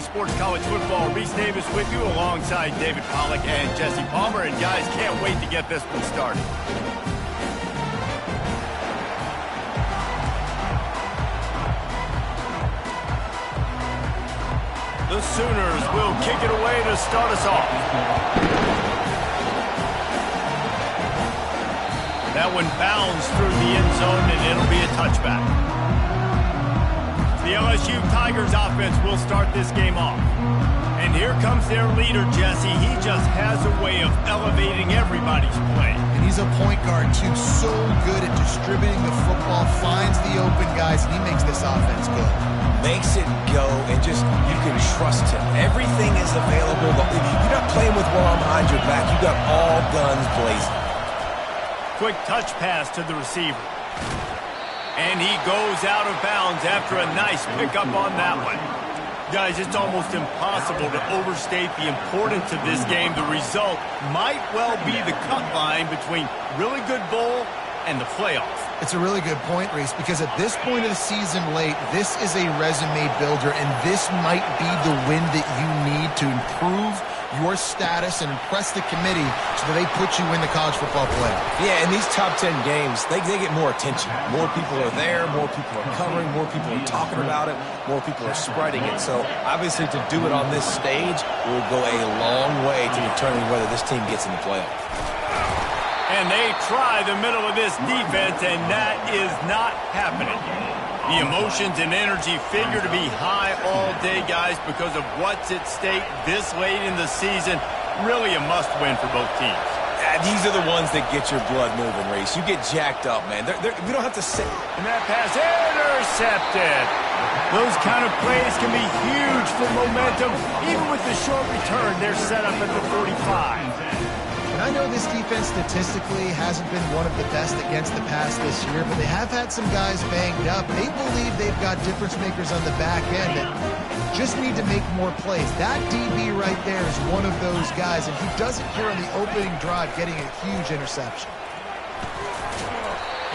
Sports College Football. Reese Davis with you alongside David Pollack and Jesse Palmer. And guys, can't wait to get this one started. The Sooners will kick it away to start us off. That one bounds through the end zone, and it'll be a touchback. The LSU Tigers offense will start this game off. And here comes their leader, Jesse. He just has a way of elevating everybody's play. And he's a point guard, too. So good at distributing the football, finds the open guys, and he makes this offense go. Makes it go, and just, you can trust him. Everything is available. You're not playing with one arm behind your back. You got all guns blazing. Quick touch pass to the receiver. And he goes out of bounds after a nice pickup on that one. Guys, it's almost impossible to overstate the importance of this game. The result might well be the cut line between really good bowl and the playoffs. It's a really good point, Reese, because at this point of the season late, this is a resume builder, and this might be the win that you need to improve your status and impress the committee so that they put you in the college football playoff. Yeah, in these top 10 games, they get more attention. More people are there, more people are covering, more people are talking about it, more people are spreading it. So, obviously, to do it on this stage will go a long way to determining whether this team gets in the playoff. And they try the middle of this defense, and that is not happening. The emotions and energy figure to be high all day, guys, because of what's at stake this late in the season. Really a must-win for both teams. These are the ones that get your blood moving, Reese. You get jacked up, man. We don't have to sit. And that pass intercepted. Those kind of plays can be huge for momentum. Even with the short return, they're set up at the 45. And I know this defense statistically hasn't been one of the best against the pass this year, but they have had some guys banged up. They believe they've got difference makers on the back end that just need to make more plays. That DB right there is one of those guys, and he does it here on the opening drive, getting a huge interception.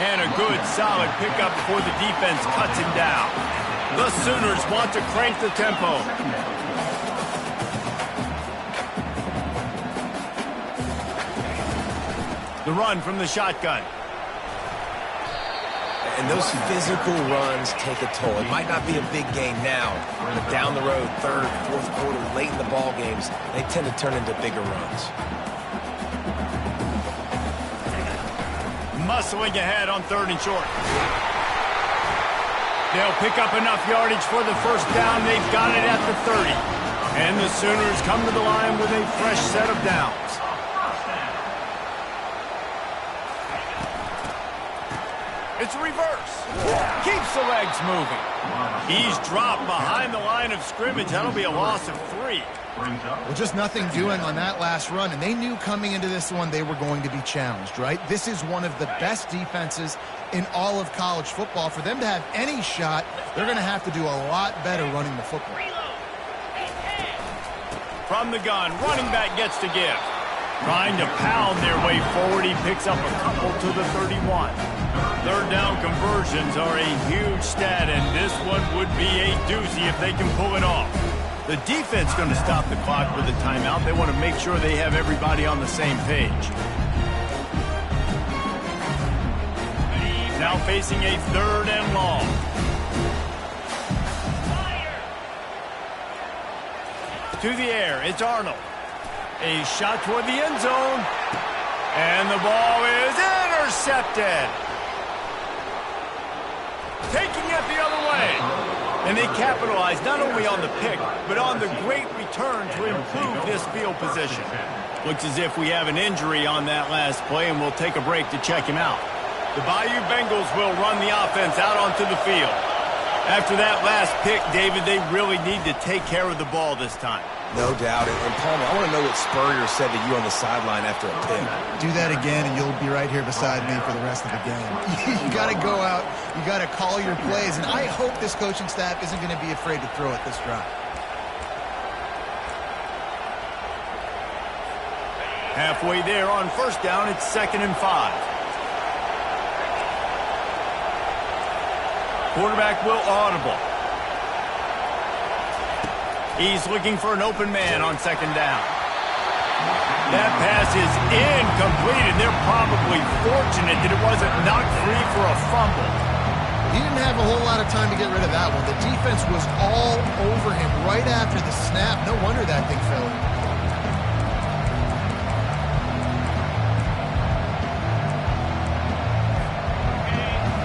And a good, solid pickup before the defense cuts him down. The Sooners want to crank the tempo. The run from the shotgun. And those physical runs take a toll. It might not be a big game now, but down the road, third, fourth quarter, late in the ball games, they tend to turn into bigger runs. Muscling ahead on 3rd and short. They'll pick up enough yardage for the first down. They've got it at the 30. And the Sooners come to the line with a fresh set of downs. It's a reverse. Keeps the legs moving. He's dropped behind the line of scrimmage. That'll be a loss of 3. Well, just nothing doing on that last run, and they knew coming into this one they were going to be challenged, right? This is one of the best defenses in all of college football. For them to have any shot, they're going to have to do a lot better running the football. From the gun, running back gets to give. Trying to pound their way forward, he picks up a couple to the 31. 3rd down conversions are a huge stat, and this one would be a doozy if they can pull it off. The defense going to stop the clock with a timeout. They want to make sure they have everybody on the same page. Now facing a 3rd and long. To the air, it's Arnold. A shot toward the end zone. And the ball is intercepted. Taking it the other way. And they capitalize not only on the pick, but on the great return to improve this field position. Looks as if we have an injury on that last play, and we'll take a break to check him out. The Bayou Bengals will run the offense out onto the field. After that last pick, David, they really need to take care of the ball this time. No doubt. And Palmer, I want to know what Spurrier said to you on the sideline after a pick. Do that again, and you'll be right here beside me for the rest of the game. You got to go out. You got to call your plays, and I hope this coaching staff isn't going to be afraid to throw it this drive. Halfway there on 1st down, it's 2nd and 5. Quarterback will audible. He's looking for an open man on second down. That pass is incomplete, and they're probably fortunate that it wasn't knocked free for a fumble. He didn't have a whole lot of time to get rid of that one. The defense was all over him right after the snap. No wonder that thing fell in.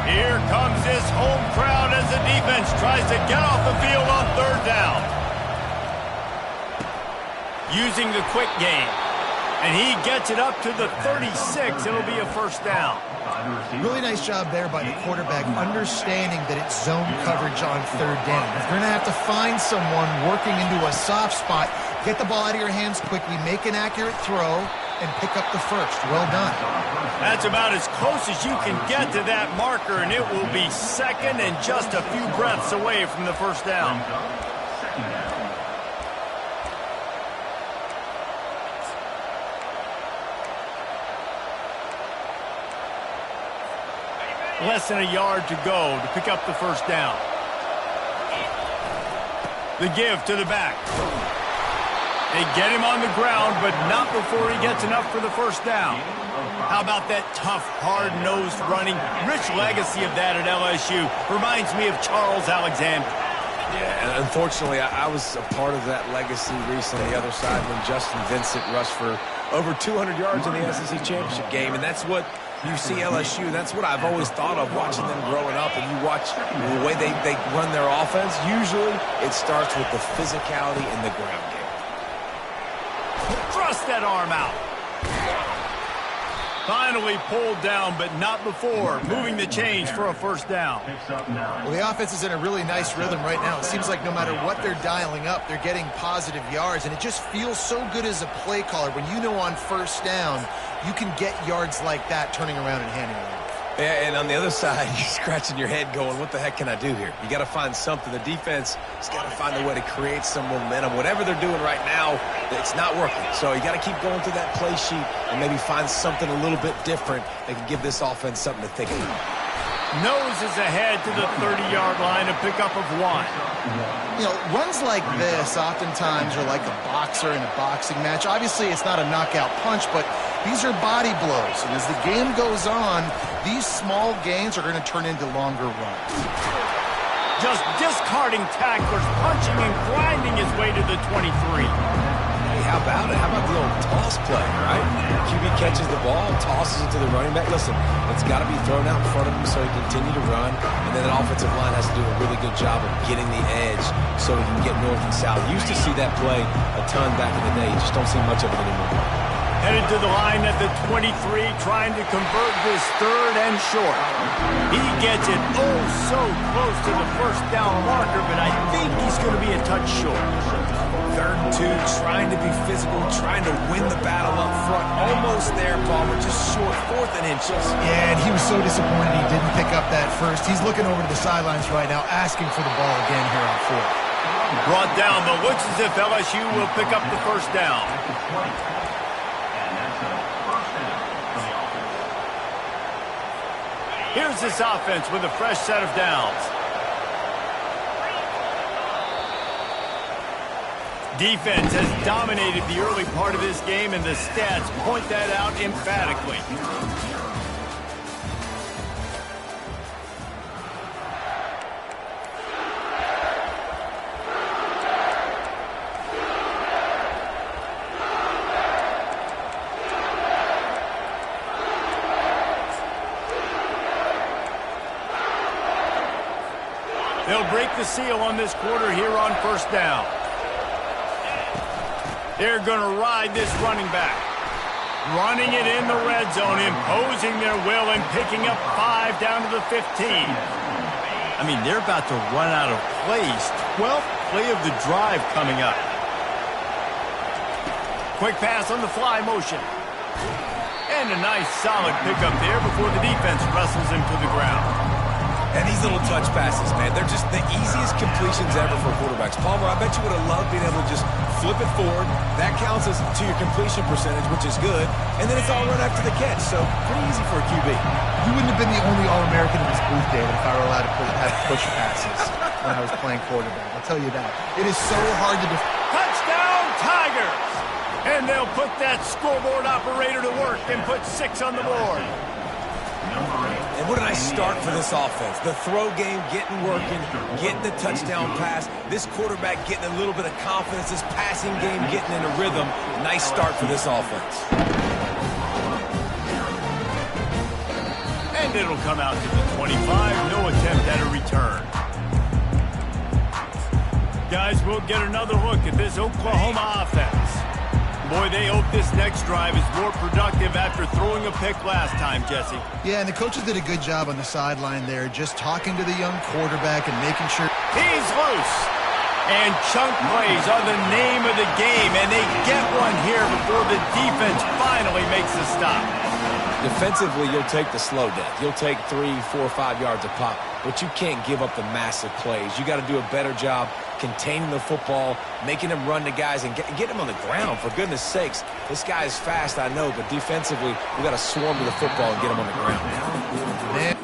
Here comes this home crowd as the defense tries to get off the field on third down. Using the quick game. And he gets it up to the 36. It'll be a first down. Really nice job there by the quarterback, understanding that it's zone coverage on third down. If you're going to have to find someone working into a soft spot, get the ball out of your hands quickly, make an accurate throw, and pick up the first. Well done. That's about as close as you can get to that marker, and it will be second and just a few breaths away from the first down. Less than a yard to go to pick up the first down. The give to the back. They get him on the ground, but not before he gets enough for the first down. How about that tough, hard-nosed running? Rich legacy of that at LSU. Reminds me of Charles Alexander. Yeah, and unfortunately, I was a part of that legacy recently, the other side, when Justin Vincent rushed for over 200 yards in the SEC Championship game, and that's what you see LSU. That's what I've always thought of watching them growing up, and you watch the way they run their offense. Usually, it starts with the physicality in the ground game. Thrust that arm out. Finally pulled down, but not before moving the chains for a first down. Well, the offense is in a really nice rhythm right now. It seems like no matter what they're dialing up, they're getting positive yards, and it just feels so good as a play caller when you know on first down you can get yards like that turning around and handing it off. Yeah, and on the other side, you're scratching your head going, what the heck can I do here? You got to find something. The defense has got to find a way to create some momentum. Whatever they're doing right now, it's not working. So you got to keep going through that play sheet and maybe find something a little bit different that can give this offense something to think about. Noses ahead to the 30-yard line, a pickup of 1. You know, runs like this oftentimes are like a boxer in a boxing match. Obviously, it's not a knockout punch, but these are body blows. And as the game goes on, these small gains are going to turn into longer runs. Just discarding tacklers, punching and grinding his way to the 23. Hey, how about it? How about the old toss play, right? QB catches the ball, tosses it to the running back. Listen, it's got to be thrown out in front of him so he can continue to run. And then the offensive line has to do a really good job of getting the edge so he can get north and south. Used to see that play a ton back in the day. You just don't see much of it anymore. Headed to the line at the 23, trying to convert this third and short. He gets it oh so close to the first down marker, but I think he's going to be a touch short. 3rd and 2, trying to be physical, trying to win the battle up front. Almost there, Palmer, just short, 4th and inches. Yeah, and he was so disappointed he didn't pick up that first. He's looking over to the sidelines right now, asking for the ball again here on 4th. Brought down, but looks as if LSU will pick up the first down. Here's this offense with a fresh set of downs. Defense has dominated the early part of this game, and the stats point that out emphatically. They'll break the seal on this quarter here on first down. They're going to ride this running back. Running it in the red zone, imposing their will and picking up 5 down to the 15. I mean, they're about to run out of plays. 12th play of the drive coming up. Quick pass on the fly motion. And a nice solid pickup there before the defense wrestles him to the ground. And these little touch passes, man, they're just the easiest completions ever for quarterbacks. Palmer, I bet you would have loved being able to just flip it forward. That counts as to your completion percentage, which is good. And then it's all run after the catch, so pretty easy for a QB. You wouldn't have been the only All-American in this booth, David, if I were allowed to have push passes. when I was playing quarterback. I'll tell you that. It is so hard to defend. Touchdown, Tigers! And they'll put that scoreboard operator to work and put 6 on the board. And what did I start for this offense? The throw game getting working, getting the touchdown pass. This quarterback getting a little bit of confidence. This passing game getting in a rhythm. Nice start for this offense. And it'll come out to the 25. No attempt at a return. Guys, we'll get another look at this Oklahoma offense. Boy, they hope this next drive is more productive after throwing a pick last time, Jesse. Yeah, and the coaches did a good job on the sideline there, just talking to the young quarterback and making sure. He's loose. And chunk plays are the name of the game, and they get one here before the defense finally makes the stop. Defensively, you'll take the slow death. You'll take 3, 4, 5 yards a pop, but you can't give up the massive plays. You got to do a better job containing the football, making them run to guys, and get him on the ground, for goodness sakes. This guy is fast, I know, but defensively, we got to swarm to the football and get him on the ground. Man.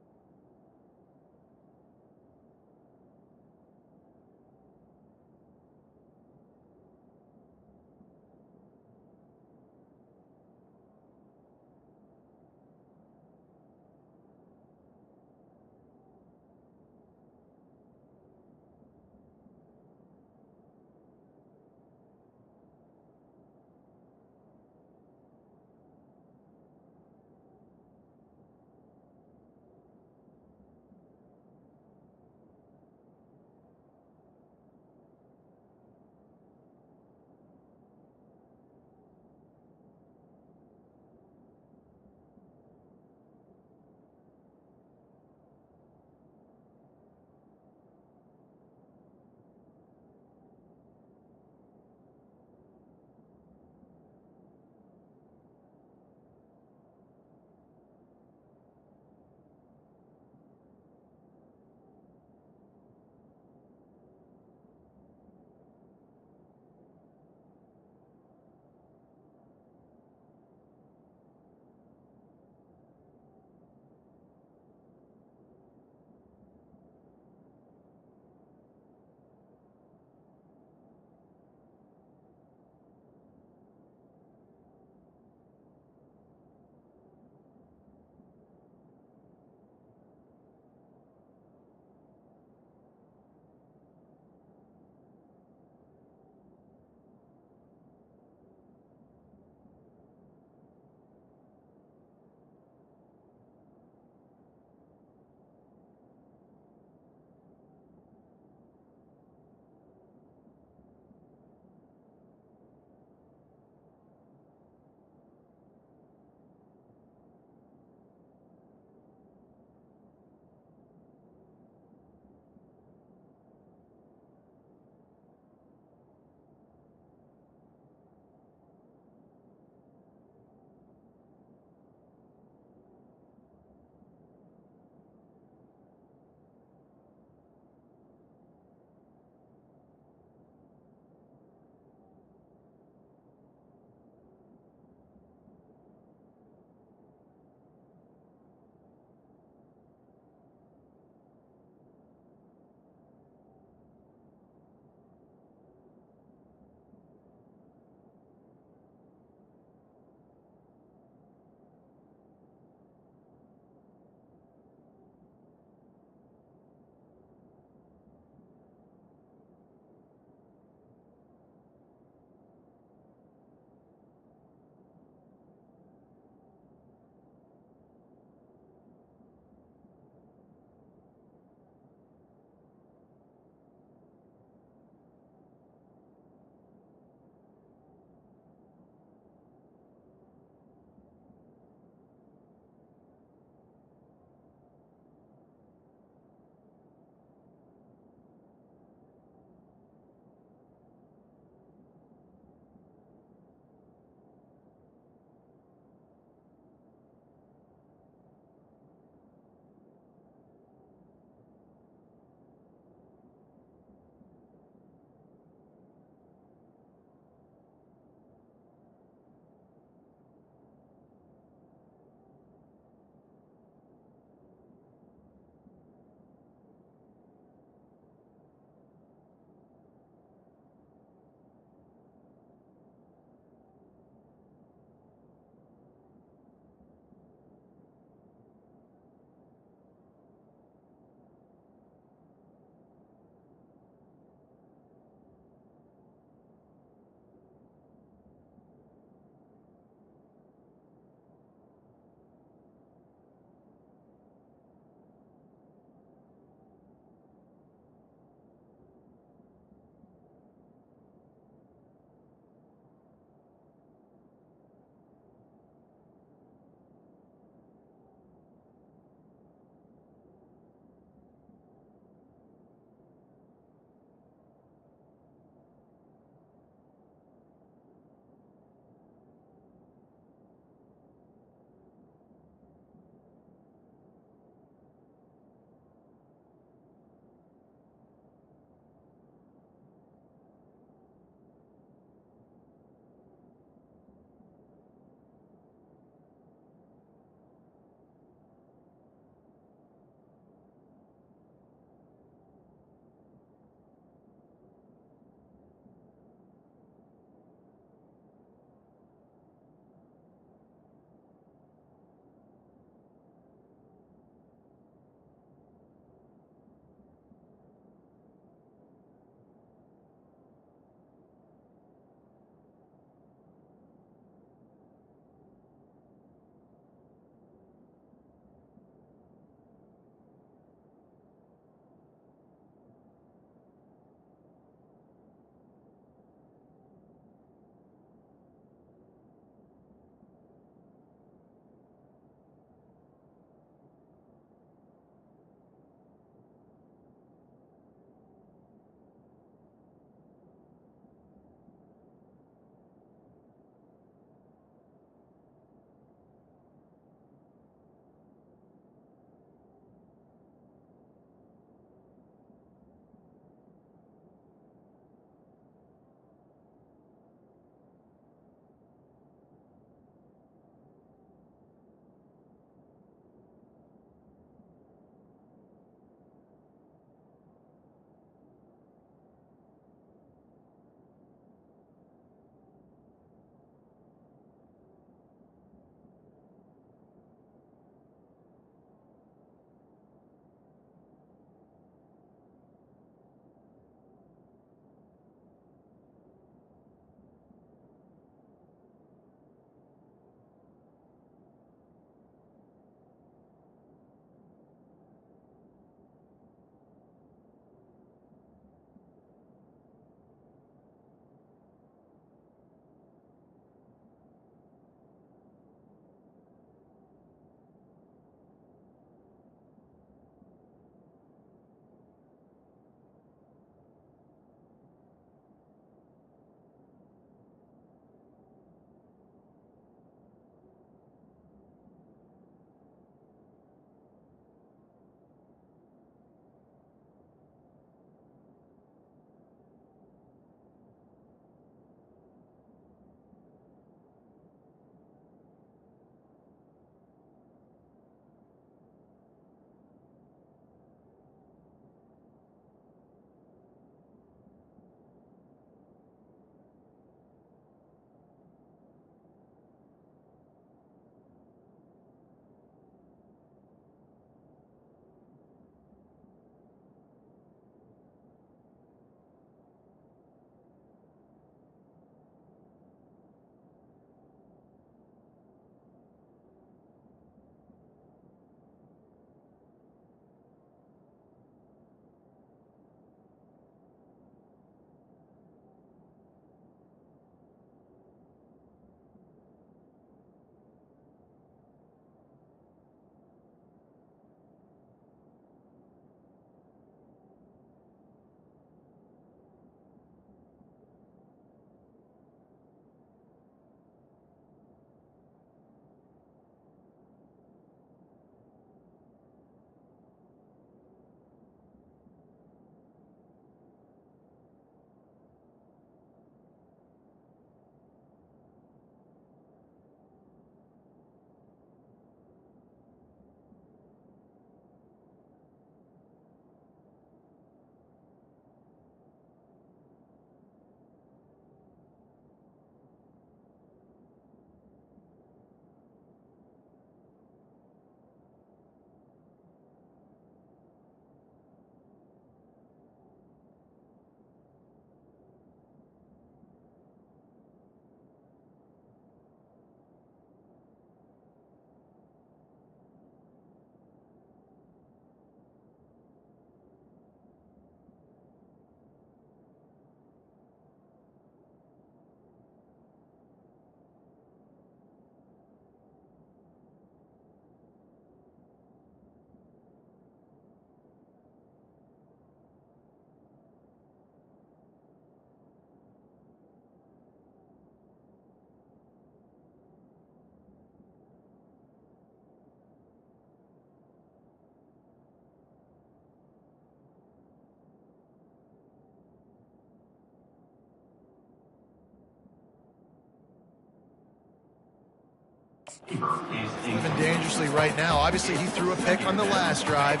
Even dangerously right now. Obviously, he threw a pick on the last drive.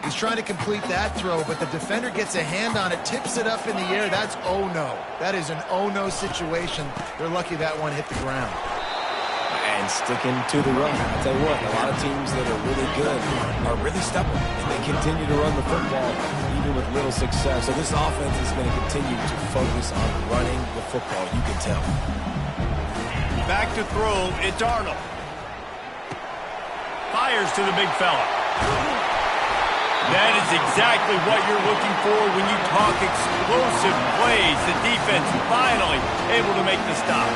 He's trying to complete that throw, but the defender gets a hand on it, tips it up in the air. That's oh-no. That is an oh-no situation. They're lucky that one hit the ground. And sticking to the run. I'll tell you what, a lot of teams that are really good are really stubborn, and they continue to run the football even with little success. So this offense is going to continue to focus on running the football, you can tell. Back to throw, it's Arnold. Fires to the big fella. That is exactly what you're looking for when you talk explosive plays. The defense finally able to make the stop.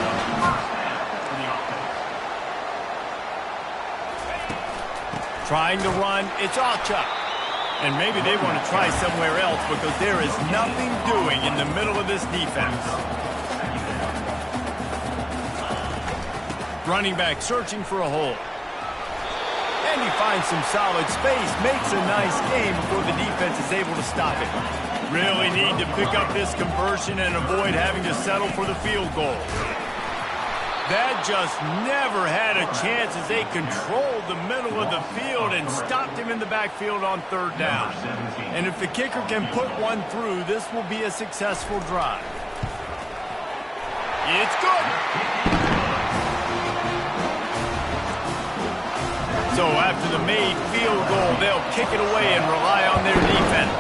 Trying to run, it's Ncaa. And maybe they want to try somewhere else because there is nothing doing in the middle of this defense. Running back searching for a hole. And he finds some solid space, makes a nice game before the defense is able to stop it. Really need to pick up this conversion and avoid having to settle for the field goal. That just never had a chance as they controlled the middle of the field and stopped him in the backfield on third down. And if the kicker can put one through, this will be a successful drive. It's good. So after the made field goal, they'll kick it away and rely on their defense.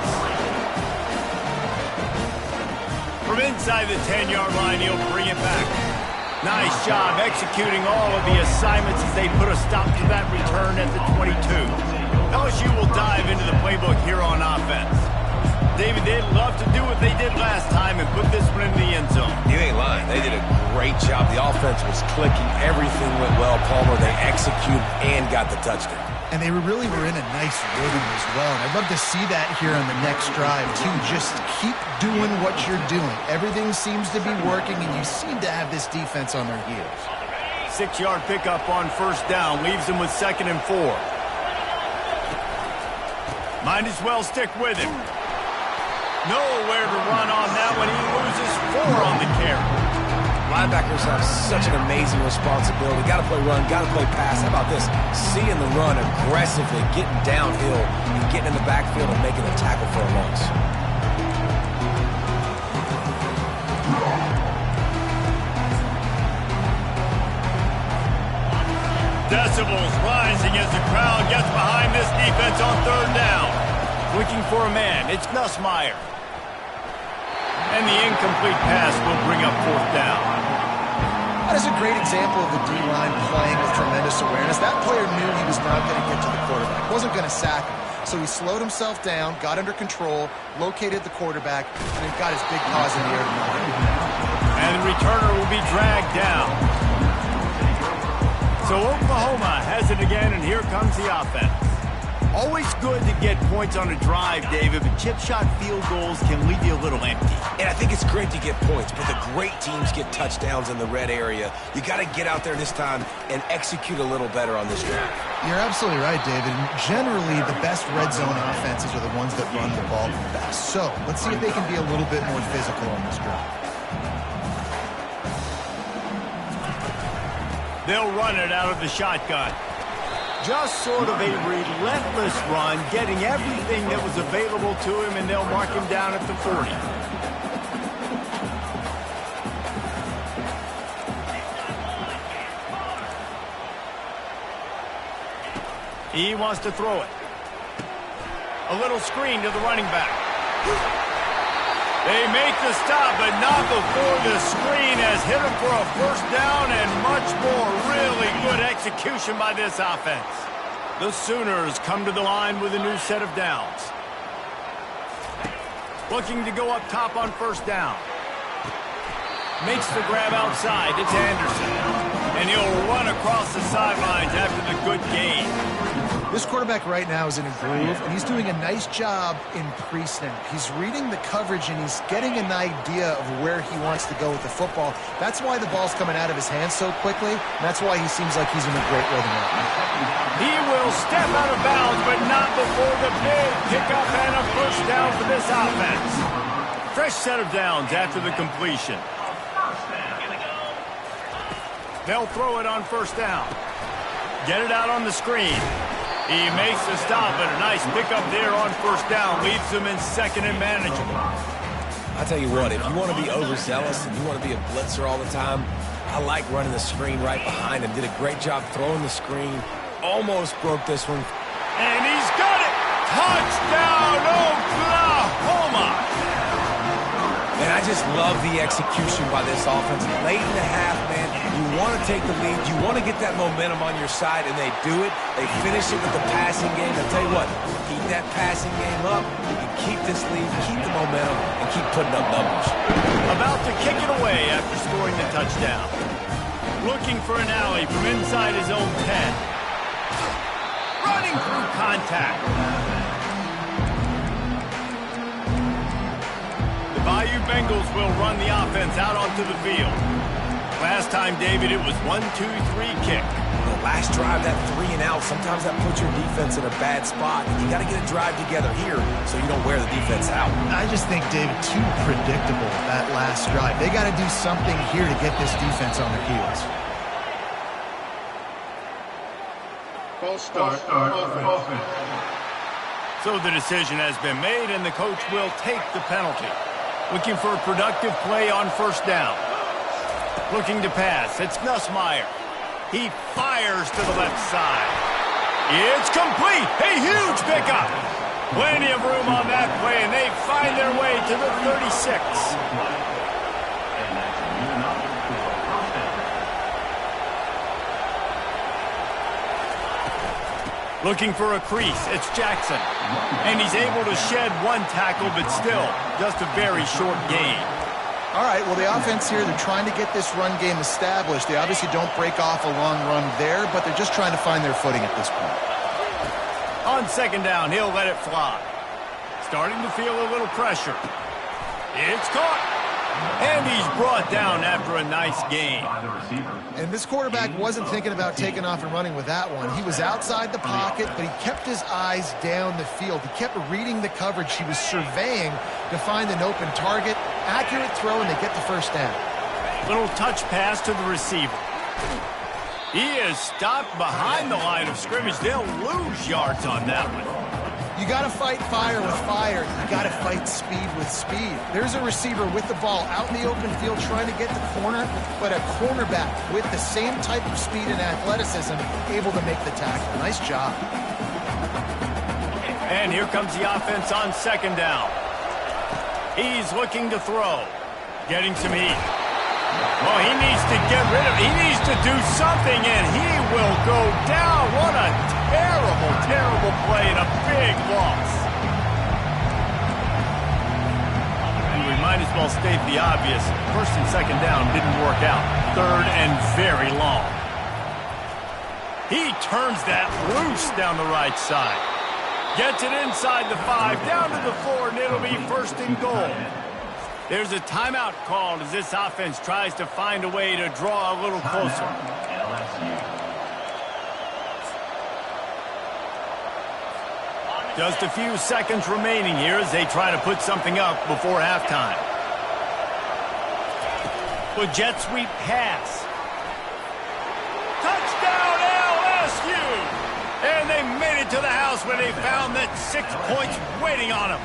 From inside the 10-yard line, he'll bring it back. Nice job executing all of the assignments as they put a stop to that return at the 22. LSU will dive into the playbook here on offense. David, they'd love to do what they did last time and put this one in the end zone. You ain't lying. They did a great job. The offense was clicking. Everything went well, Palmer. They executed and got the touchdown. And they really were in a nice rhythm as well. And I'd love to see that here on the next drive, too. Just keep doing what you're doing. Everything seems to be working, and you seem to have this defense on their heels. 6-yard pickup on first down. Leaves them with 2nd and 4. Might as well stick with him. Nowhere to run on that one. He loses 4 on the carry. Linebackers have such an amazing responsibility. Got to play run, got to play pass. How about this? Seeing the run aggressively, getting downhill, and getting in the backfield and making a tackle for a loss. Decibels rising as the crowd gets behind this defense on third down. Looking for a man. It's Nussmeier. And the incomplete pass will bring up 4th down. That is a great example of the D-line playing with tremendous awareness. That player knew he was not going to get to the quarterback. Wasn't going to sack him. So he slowed himself down, got under control, located the quarterback, and then got his big paws in the air to knock him. And the returner will be dragged down. So Oklahoma has it again, and here comes the offense. Always good to get points on a drive, David, but chip shot field goals can leave you a little empty. And I think it's great to get points, but the great teams get touchdowns in the red area. You got to get out there this time and execute a little better on this drive. You're absolutely right, David. And generally, the best red zone offenses are the ones that run the ball the best. So let's see if they can be a little bit more physical on this drive. They'll run it out of the shotgun. Just sort of a relentless run, getting everything that was available to him, and they'll mark him down at the 40. He wants to throw it. A little screen to the running back. They make the stop, but not before the screen has hit him for a first down and much more. Really good execution by this offense. The Sooners come to the line with a new set of downs. Looking to go up top on first down. Makes the grab outside. It's Anderson. And he'll run across the sidelines after the good gain. This quarterback right now is in a groove, and he's doing a nice job in pre-snap. He's reading the coverage, and he's getting an idea of where he wants to go with the football. That's why the ball's coming out of his hands so quickly, and that's why he seems like he's in a great rhythm right now. He will step out of bounds, but not before the big pickup and a first down for this offense. Fresh set of downs after the completion. They'll throw it on first down. Get it out on the screen. He makes the stop, and a nice pickup there on first down. Leaves him in second and manageable. I'll tell you what, if you want to be overzealous and you want to be a blitzer all the time, I like running the screen right behind him. Did a great job throwing the screen. Almost broke this one. And he's got it! Touchdown, Oklahoma! And I just love the execution by this offense. Late in the half, man, you want to take the lead. You want to get that momentum on your side, and they do it. They finish it with the passing game. I'll tell you what, keep that passing game up. You can keep this lead, keep the momentum, and keep putting up numbers. About to kick it away after scoring the touchdown. Looking for an alley from inside his own 10. Running through contact. Bayou Bengals will run the offense out onto the field. Last time, David, it was 1-2-3 kick. The last drive, that 3 and out, sometimes that puts your defense in a bad spot. You got to get a drive together here so you don't wear the defense out. I just think, David, too predictable, that last drive. They got to do something here to get this defense on their heels. False start offense. So the decision has been made, and the coach will take the penalty. Looking for a productive play on first down. Looking to pass. It's Nussmeier. He fires to the left side. It's complete. A huge pickup. Plenty of room on that play, and they find their way to the 36. Looking for a crease. It's Jackson. And he's able to shed one tackle, but still just a very short gain. All right, well, the offense here, they're trying to get this run game established. They obviously don't break off a long run there, but they're just trying to find their footing at this point. On second down, he'll let it fly. Starting to feel a little pressure. It's caught. And he's brought down after a nice gain. And this quarterback wasn't thinking about taking off and running with that one. He was outside the pocket, but he kept his eyes down the field. He kept reading the coverage. He was surveying to find an open target. Accurate throw, and they get the first down. Little touch pass to the receiver. He is stopped behind the line of scrimmage. They'll lose yards on that one. You got to fight fire with fire. You got to fight speed with speed. There's a receiver with the ball out in the open field trying to get the corner, but a cornerback with the same type of speed and athleticism able to make the tackle. Nice job. And here comes the offense on second down. He's looking to throw. Getting some heat. Oh, he needs to get rid of it. He needs to do something, and he will go down. What a terrible, terrible play and a big loss. And we might as well state the obvious. First and second down didn't work out. Third and very long. He turns that loose down the right side. Gets it inside the 5, down to the 4, and it'll be first and goal. There's a timeout called as this offense tries to find a way to draw a little closer. Just a few seconds remaining here as they try to put something up before halftime. With jet sweep pass. Touchdown LSU! And they made it to the house where they found that 6 points waiting on them.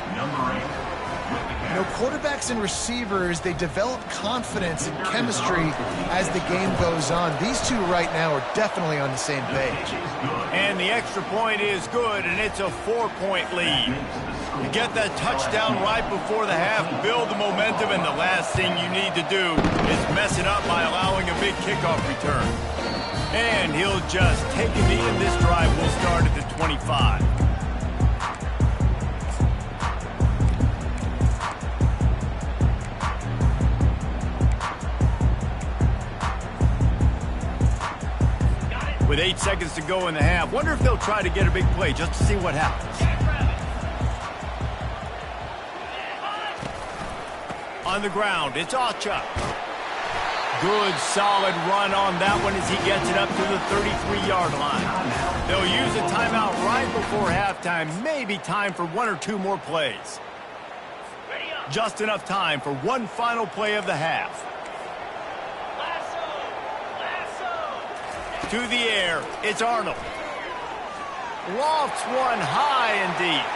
You know, quarterbacks and receivers, they develop confidence and chemistry as the game goes on. These two right now are definitely on the same page. And the extra point is good, and it's a 4-point lead. You get that touchdown right before the half, build the momentum, and the last thing you need to do is mess it up by allowing a big kickoff return. And he'll just take a knee, and this drive will start at the 25. With 8 seconds to go in the half, wonder if they'll try to get a big play just to see what happens. On the ground, it's Ncaa. Good, solid run on that one as he gets it up to the 33-yard line. They'll use a timeout right before halftime. Maybe time for 1 or 2 more plays. Just enough time for one final play of the half. To the air, it's Arnold. Lofts one high and deep.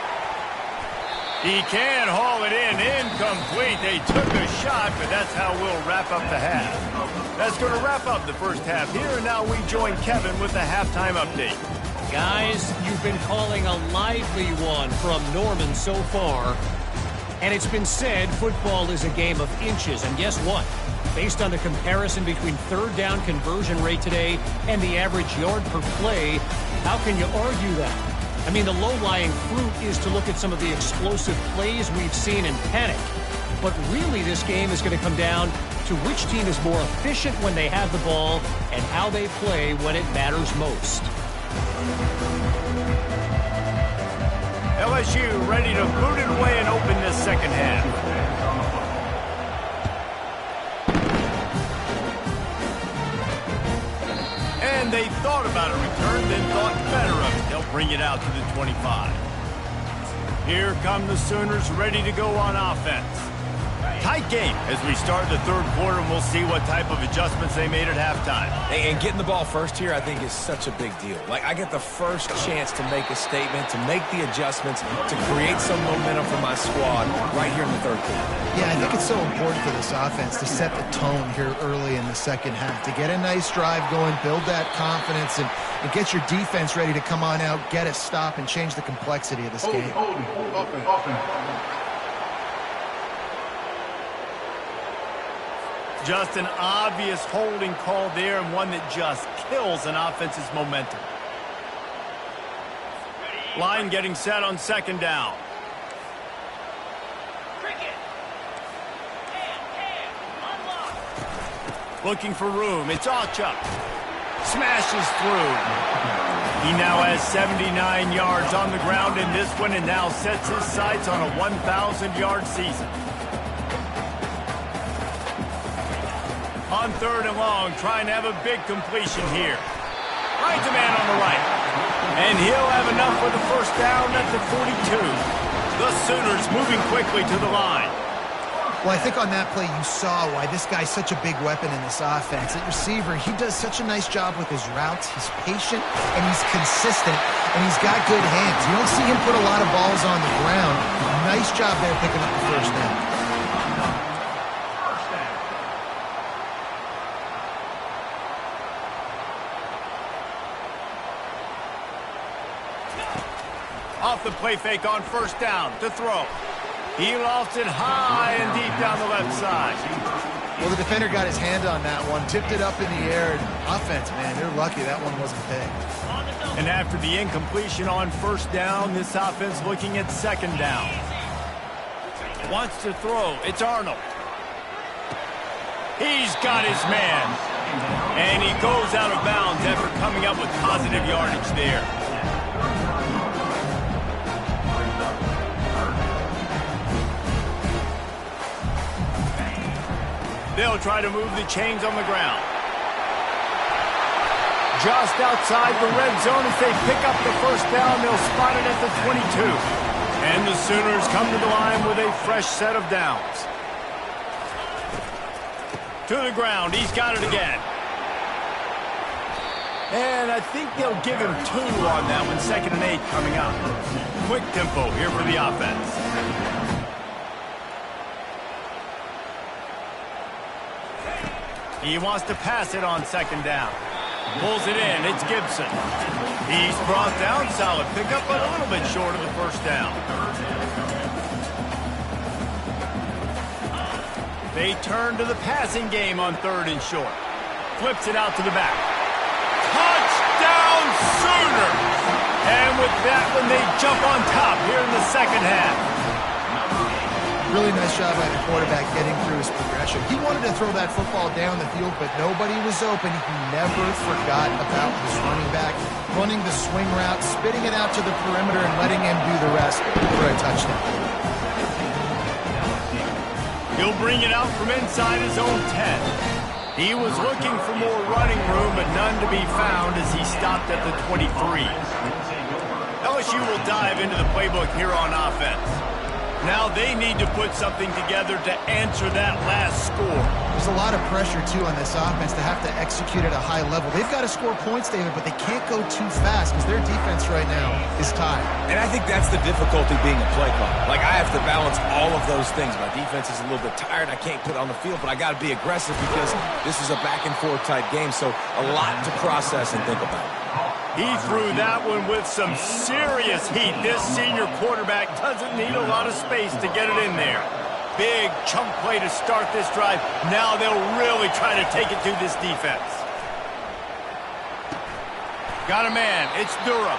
He can haul it in. Incomplete. They took a shot, but that's how we'll wrap up the half. That's going to wrap up the first half here, and now we join Kevin with the halftime update. Guys, you've been calling a lively one from Norman so far. And it's been said football is a game of inches. And guess what? Based on the comparison between third down conversion rate today and the average yard per play, how can you argue that? I mean, the low-lying fruit is to look at some of the explosive plays we've seen in panic. But really, this game is going to come down to which team is more efficient when they have the ball and how they play when it matters most. LSU ready to boot it away and open this second half. And they thought about a return, then thought better of it. They'll bring it out to the 25. Here come the Sooners ready to go on offense. Tight game as we start the third quarter, and we'll see what type of adjustments they made at halftime. And getting the ball first here, I think, is such a big deal. Like, I get the first chance to make a statement, to make the adjustments, to create some momentum for my squad right here in the third quarter. Yeah, I think it's so important for this offense to set the tone here early in the second half, to get a nice drive going, build that confidence, and get your defense ready to come on out, get a stop, and change the complexity of this game. Just an obvious holding call there, and one that just kills an offense's momentum. Line getting set on second down. Looking for room. It's Ncaa. Smashes through. He now has 79 yards on the ground in this one and now sets his sights on a 1,000-yard season. On third and long, trying to have a big completion here. Finds a man on the right. And he'll have enough for the first down at the 42. The Sooners moving quickly to the line. Well, I think on that play you saw why this guy's such a big weapon in this offense. At receiver, he does such a nice job with his routes. He's patient, and he's consistent, and he's got good hands. You don't see him put a lot of balls on the ground. Nice job there picking up the first down. Off the play fake on first down to throw. He lofts it high and deep down the left side. Well, the defender got his hand on that one, tipped it up in the air. And offense, man, they're lucky that one wasn't picked. And after the incompletion on first down, this offense looking at second down. Wants to throw. It's Arnold. He's got his man. And he goes out of bounds after coming up with positive yardage there. They'll try to move the chains on the ground. Just outside the red zone as they pick up the first down. They'll spot it at the 22. And the Sooners come to the line with a fresh set of downs. To the ground. He's got it again. And I think they'll give him 2 on that one. 2nd and 8 coming up. Quick tempo here for the offense. He wants to pass it on second down. Pulls it in. It's Gibson. He's brought down. Solid pickup, but a little bit short of the first down. They turn to the passing game on third and short. Flips it out to the back. Touchdown Sooners! And with that one, they jump on top here in the second half. Really nice job by the quarterback getting through his progression. He wanted to throw that football down the field, but nobody was open. He never forgot about his running back, running the swing route, spitting it out to the perimeter, and letting him do the rest for a touchdown. He'll bring it out from inside his own 10. He was looking for more running room, but none to be found as he stopped at the 23. LSU will dive into the playbook here on offense. Now they need to put something together to answer that last score. There's a lot of pressure, too, on this offense to have to execute at a high level. They've got to score points, David, but they can't go too fast because their defense right now is tired. And I think that's the difficulty being a play caller. Like, I have to balance all of those things. My defense is a little bit tired. I can't put it on the field, but I got to be aggressive because this is a back-and-forth type game, so a lot to process and think about. He threw that one with some serious heat. This senior quarterback doesn't need a lot of space to get it in there. Big chunk play to start this drive. Now they'll really try to take it to this defense. Got a man. It's Durham.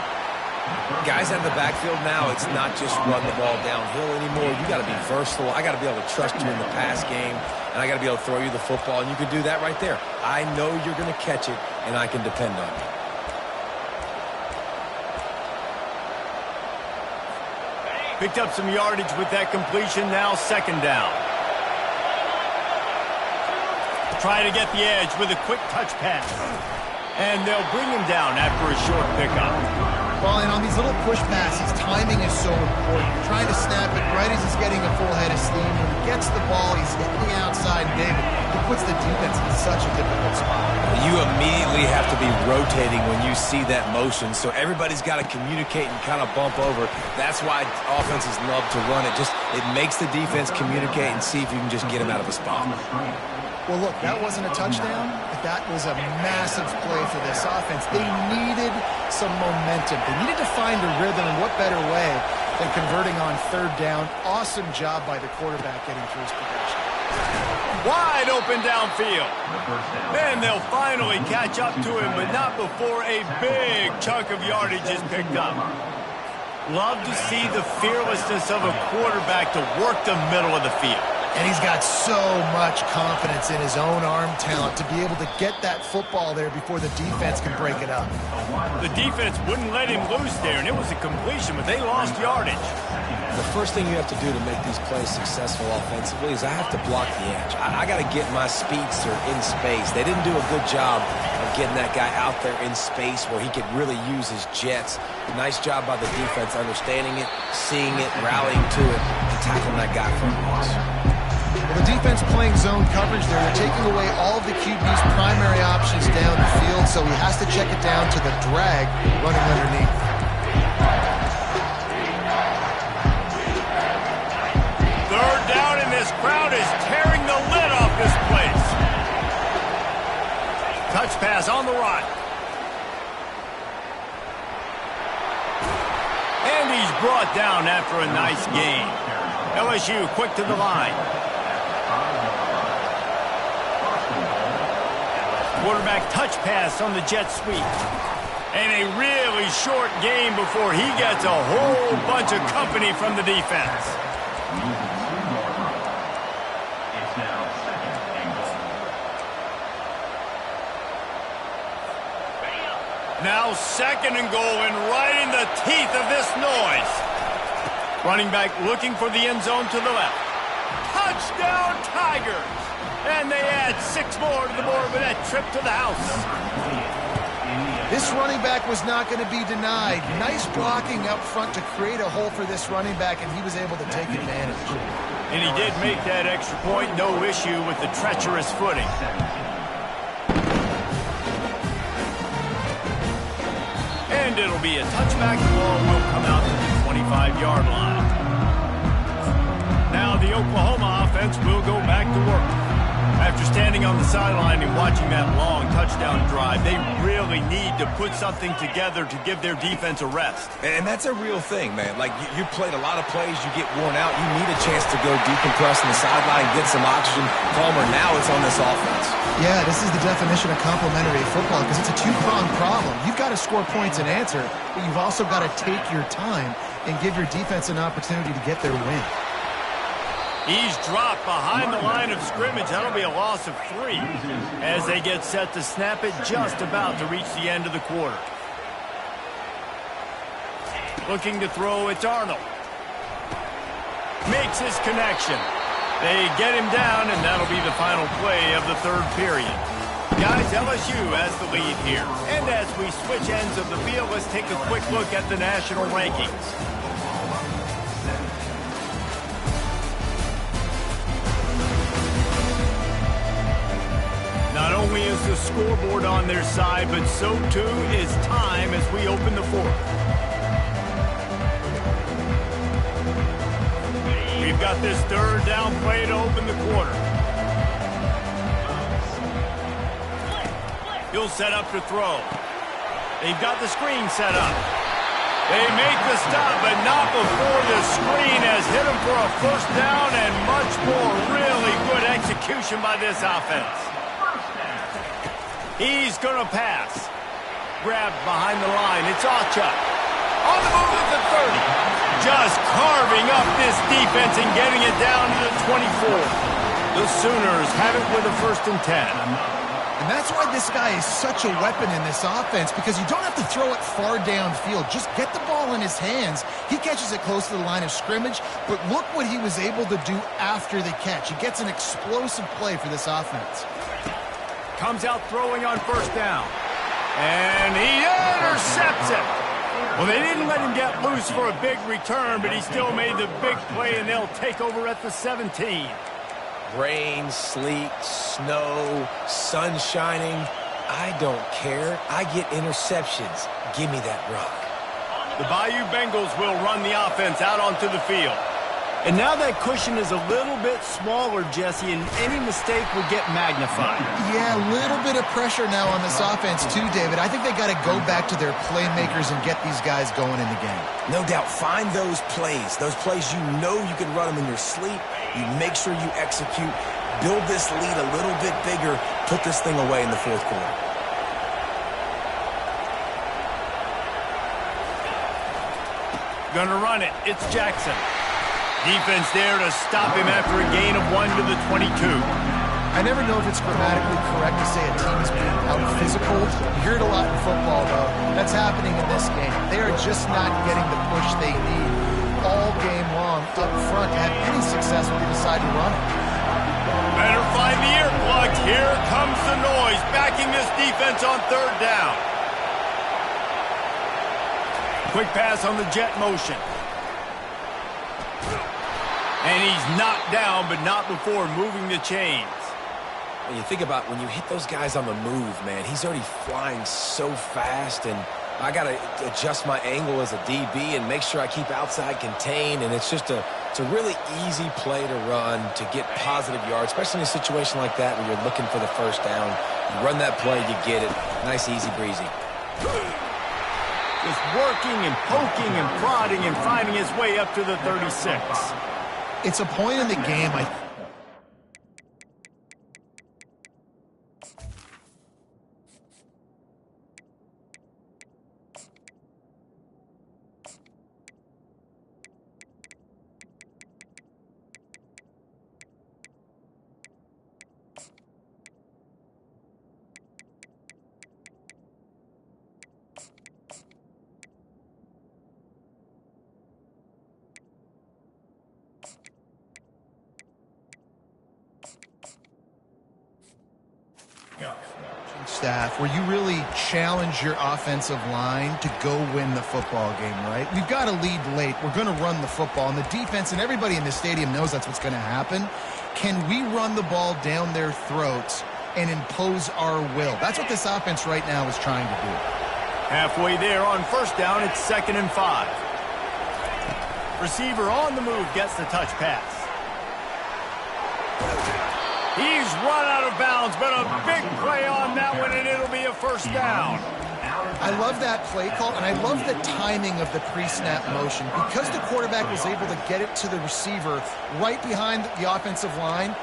Guys out of the backfield now, it's not just run the ball downhill anymore. You got to be versatile. I got to be able to trust you in the pass game, and I got to be able to throw you the football, and you can do that right there. I know you're going to catch it, and I can depend on you. Picked up some yardage with that completion. Now second down. Try to get the edge with a quick touch pass. And they'll bring him down after a short pickup. Well, and on these little push passes, timing is so important. You're trying to snap it right as he's getting a full head of steam. When he gets the ball, he's hitting the outside, David. It puts the defense in such a difficult spot. You immediately have to be rotating when you see that motion, so everybody's got to communicate and kind of bump over. That's why offenses love to run it. It makes the defense communicate and see if you can just get him out of a spot. Well, look, that wasn't a touchdown, but that was a massive play for this offense. They needed some momentum. They needed to find a rhythm, and what better way than converting on third down. Awesome job by the quarterback getting through his progression. Wide open downfield. Then they'll finally catch up to him, but not before a big chunk of yardage is picked up. Love to see the fearlessness of a quarterback to work the middle of the field. And he's got so much confidence in his own arm talent to be able to get that football there before the defense can break it up. The defense wouldn't let him loose there, and it was a completion, but they lost yardage. The first thing you have to do to make these plays successful offensively is I have to block the edge. I got to get my speedster in space. They didn't do a good job of getting that guy out there in space where he could really use his jets. Nice job by the defense understanding it, seeing it, rallying to it, and tackling that guy for a loss. Well, the defense playing zone coverage there. They're taking away all of the QB's primary options down the field, so he has to check it down to the drag running underneath. Third down, and this crowd is tearing the lid off this place. Touch pass on the right. And he's brought down after a nice gain. LSU quick to the line. Quarterback touch pass on the jet sweep. And a really short game before he gets a whole bunch of company from the defense. Now second and goal, and right in the teeth of this noise. Running back looking for the end zone to the left. Touchdown Tigers! And they add 6 more to the board with that trip to the house. This running back was not going to be denied. Nice blocking up front to create a hole for this running back, and he was able to take advantage. And he did make that extra point, no issue with the treacherous footing. And it'll be a touchback. The ball will come out to the 25-yard line. Now the Oklahoma offense will go back to work. After standing on the sideline and watching that long touchdown drive, they really need to put something together to give their defense a rest. And that's a real thing, man. Like, you played a lot of plays, you get worn out, you need a chance to go decompress on the sideline, get some oxygen. Palmer, now it's on this offense. Yeah, this is the definition of complementary football because it's a two-pronged problem. You've got to score points and answer, but you've also got to take your time and give your defense an opportunity to get their win. He's dropped behind the line of scrimmage. That'll be a loss of 3 as they get set to snap it just about to reach the end of the quarter. Looking to throw, it's Arnold. Makes his connection. They get him down, and that'll be the final play of the third period. Guys, LSU has the lead here. And as we switch ends of the field, let's take a quick look at the national rankings. scoreboard on their side, but so too is time as we open the fourth. We've got this third down play to open the quarter. He'll set up to throw. They've got the screen set up. They make the stop, but not before the screen has hit him for a first down and much more. Really good execution by this offense. He's going to pass. Grabbed behind the line. It's Ncaa. On the move at the 30. Just carving up this defense and getting it down to the 24. The Sooners have it with a 1st and 10. And that's why this guy is such a weapon in this offense, because you don't have to throw it far downfield. Just get the ball in his hands. He catches it close to the line of scrimmage, but look what he was able to do after the catch. He gets an explosive play for this offense. Comes out throwing on 1st down. And he intercepts it. Well, they didn't let him get loose for a big return, but he still made the big play, and they'll take over at the 17. Rain, sleet, snow, sun shining. I don't care. I get interceptions. Give me that rock. The Bayou Bengals will run the offense out onto the field. And now that cushion is a little bit smaller, Jesse, and any mistake will get magnified. Yeah, a little bit of pressure now on this offense too, David. I think they got to go back to their playmakers and get these guys going in the game. No doubt. Find those plays you know you can run them in your sleep. You make sure you execute. Build this lead a little bit bigger. Put this thing away in the 4th quarter. Gonna run it. It's Jackson. Defense there to stop him after a gain of 1 to the 22. I never know if it's grammatically correct to say a team is being out-physical. You hear it a lot in football, though. That's happening in this game. They are just not getting the push they need all game long up front to have any success when they decide to run it. Better find the earplugs. Here comes the noise, backing this defense on 3rd down. Quick pass on the jet motion. And he's knocked down, but not before moving the chains. When you think about when you hit those guys on the move, man, he's already flying so fast, and I got to adjust my angle as a DB and make sure I keep outside contained, and it's just it's a really easy play to run to get positive yards, especially in a situation like that where you're looking for the 1st down. You run that play, you get it. Nice, easy breezy. Just working and poking and prodding and finding his way up to the 36. It's a point in the game, staff where you really challenge your offensive line to go win the football game, right? We've got to lead late. We're going to run the football, and the defense and everybody in the stadium knows that's what's going to happen. Can we run the ball down their throats and impose our will? That's what this offense right now is trying to do. Halfway there on 1st down, it's 2nd and 5. Receiver on the move gets the touch pass. He's run out of bounds, but a big play on that one, and it'll be a 1st down. I love that play call, and I love the timing of the pre-snap motion. Because the quarterback was able to get it to the receiver right behind the offensive line,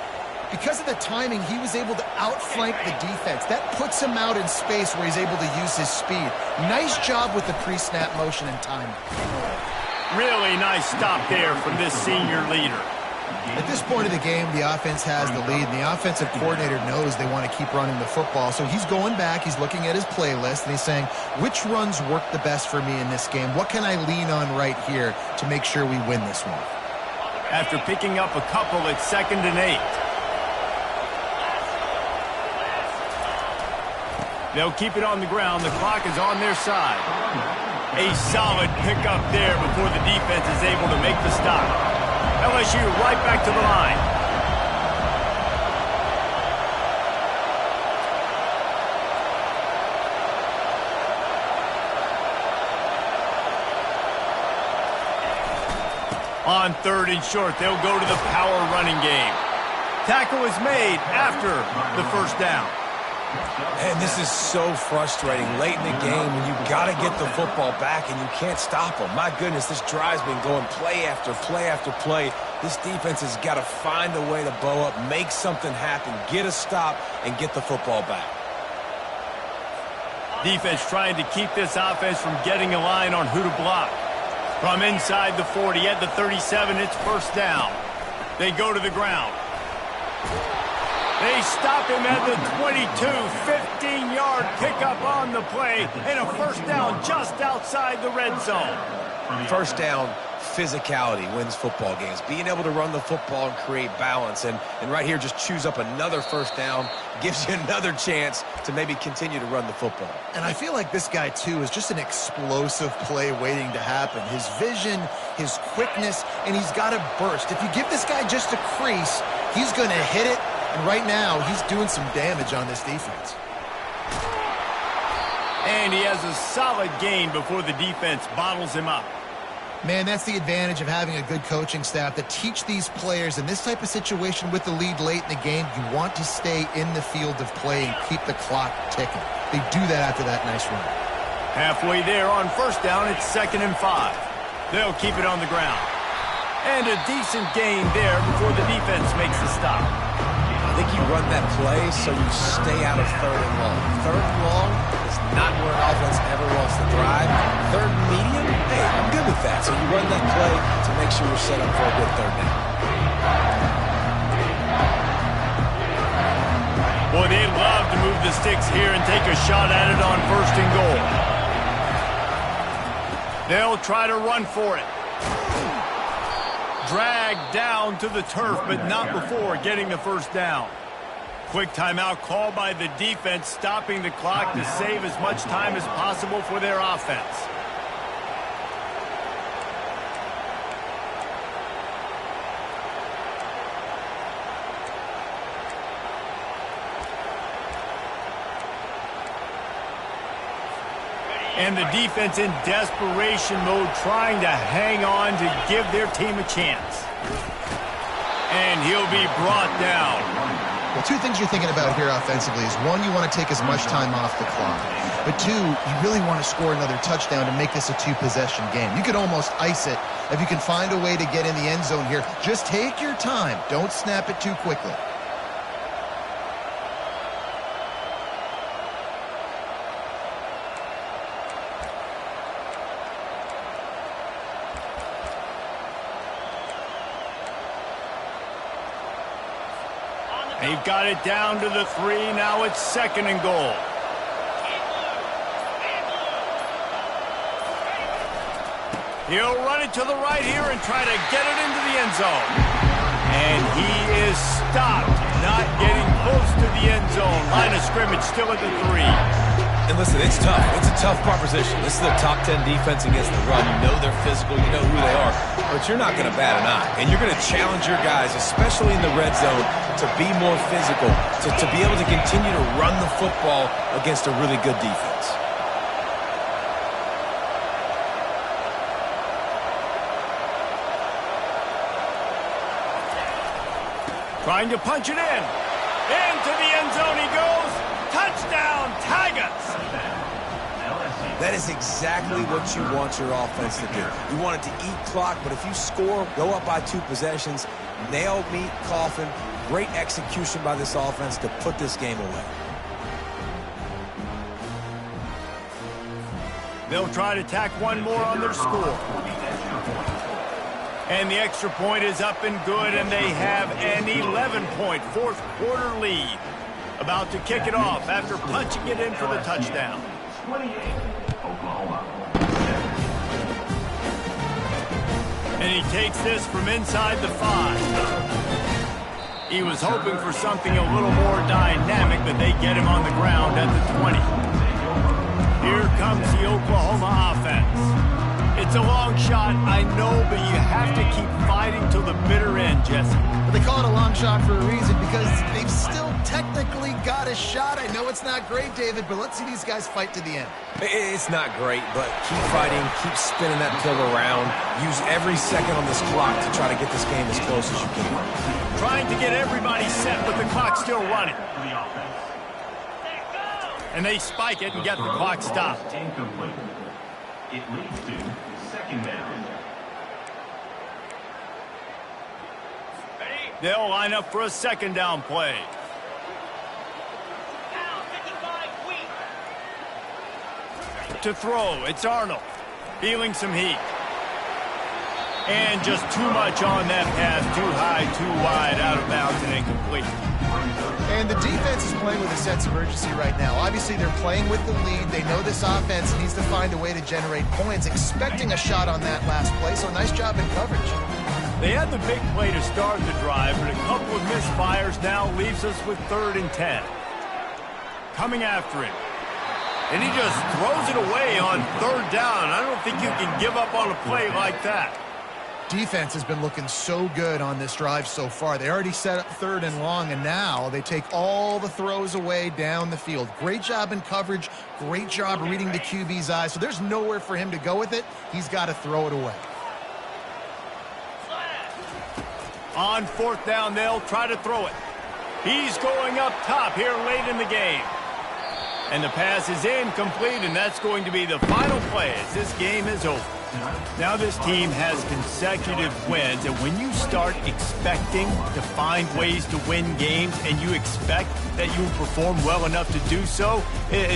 because of the timing, he was able to outflank the defense. That puts him out in space where he's able to use his speed. Nice job with the pre-snap motion and timing. Really nice stop there from this senior leader. At this point of the game, the offense has the lead, and the offensive coordinator knows they want to keep running the football. So he's going back, he's looking at his playlist, and he's saying, which runs work the best for me in this game? What can I lean on right here to make sure we win this one? After picking up a couple, it's 2nd and 8. They'll keep it on the ground. The clock is on their side. A solid pickup there before the defense is able to make the stop. LSU right back to the line. On 3rd and short, they'll go to the power running game. Tackle is made after the first down. And this is so frustrating late in the game when you got to get the football back and you can't stop them. My goodness, this drive's been going play after play after play. This defense has got to find a way to bow up, make something happen, get a stop, and get the football back. Defense trying to keep this offense from getting a line on who to block. From inside the 40 at the 37, it's first down. They go to the ground. They stop him at the 22, 15-yard pickup on the play, and a first down just outside the red zone. First down, physicality wins football games. Being able to run the football and create balance. And right here, just choose up another first down, gives you another chance to maybe continue to run the football. And I feel like this guy, too, is just an explosive play waiting to happen. His vision, his quickness, and he's got to burst. If you give this guy just a crease, he's going to hit it. And right now, he's doing some damage on this defense. And he has a solid gain before the defense bottles him up. Man, that's the advantage of having a good coaching staff that teach these players in this type of situation with the lead late in the game. You want to stay in the field of play and keep the clock ticking. They do that after that nice run. Halfway there on first down, it's 2nd and 5. They'll keep it on the ground. And a decent gain there before the defense makes the stop. I think you run that play so you stay out of 3rd and long. 3rd and long is not where an offense ever wants to thrive. 3rd and medium, hey, I'm good with that. So you run that play to make sure you're set up for a good 3rd down. Boy, they'd love to move the sticks here and take a shot at it on 1st and goal. They'll try to run for it. Dragged down to the turf, but not before getting the first down. Quick timeout called by the defense, stopping the clock to save as much time as possible for their offense. And the defense in desperation mode, trying to hang on to give their team a chance. And he'll be brought down. Well, two things you're thinking about here offensively is, one, you want to take as much time off the clock. But two, you really want to score another touchdown to make this a 2-possession game. You could almost ice it if you can find a way to get in the end zone here. Just take your time. Don't snap it too quickly. They've got it down to the 3. Now it's 2nd and goal. He'll run it to the right here and try to get it into the end zone. And he is stopped, not getting close to the end zone. Line of scrimmage still at the 3. And listen, it's tough. It's a tough proposition. This is the top 10 defense against the run. You know they're physical. You know who they are. But you're not going to bat an eye. And you're going to challenge your guys, especially in the red zone, to be more physical, to be able to continue to run the football against a really good defense. Trying to punch it in. Into the end zone he goes. Touchdown, Tigers. That is exactly what you want your offense to do. You want it to eat clock, but if you score, go up by 2 possessions, nail meat coffin, great execution by this offense to put this game away. They'll try to tack one more on their score. And the extra point is up and good, and they have an 11-point fourth-quarter lead. About to kick it off after punching it in for the touchdown. And he takes this from inside the 5. He was hoping for something a little more dynamic, but they get him on the ground at the 20. Here comes the Oklahoma offense. It's a long shot, I know, but you have to keep fighting till the bitter end, Jesse. But they call it a long shot for a reason, because they've still technically got a shot. I know it's not great, David, but let's see these guys fight to the end. It's not great, but keep fighting, keep spinning that pill around. Use every second on this clock to try to get this game as close as you can. Trying to get everybody set, but the clock's still running. And they spike it and get the clock stopped. Incomplete. It leads to second down. They'll line up for a second down play. To throw, it's Arnold. Feeling some heat. And just too much on that pass. Too high, too wide, out of bounds, and incomplete. And the defense is playing with a sense of urgency right now. Obviously, they're playing with the lead. They know this offense needs to find a way to generate points, expecting a shot on that last play. So nice job in coverage. They had the big play to start the drive, but a couple of misfires now leaves us with 3rd and 10. Coming after him. And he just throws it away on 3rd down. I don't think you can give up on a play like that. Defense has been looking so good on this drive so far. They already set up 3rd and long, and now they take all the throws away down the field. Great job in coverage. Great job reading the QB's eyes. So there's nowhere for him to go with it. He's got to throw it away. On 4th down, they'll try to throw it. He's going up top here late in the game. And the pass is incomplete, and that's going to be the final play as this game is over. Now this team has consecutive wins, and when you start expecting to find ways to win games and you expect that you perform well enough to do so,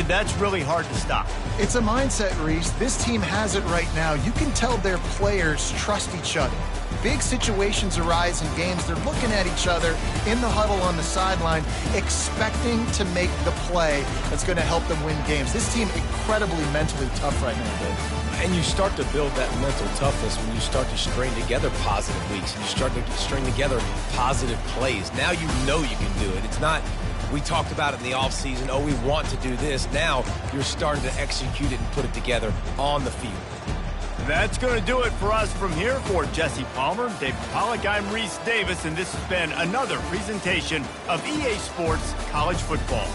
that's really hard to stop. It's a mindset, Reese. This team has it right now. You can tell their players trust each other. Big situations arise in games. They're looking at each other in the huddle on the sideline, expecting to make the play that's going to help them win games. This team incredibly mentally tough right now, Dave. And you start to build that mental toughness when you start to string together positive weeks and you start to string together positive plays. Now you know you can do it. It's not, we talked about it in the offseason, oh, we want to do this. Now you're starting to execute it and put it together on the field. That's going to do it for us from here. For Jesse Palmer, David Pollack, I'm Reese Davis, and this has been another presentation of EA Sports College Football.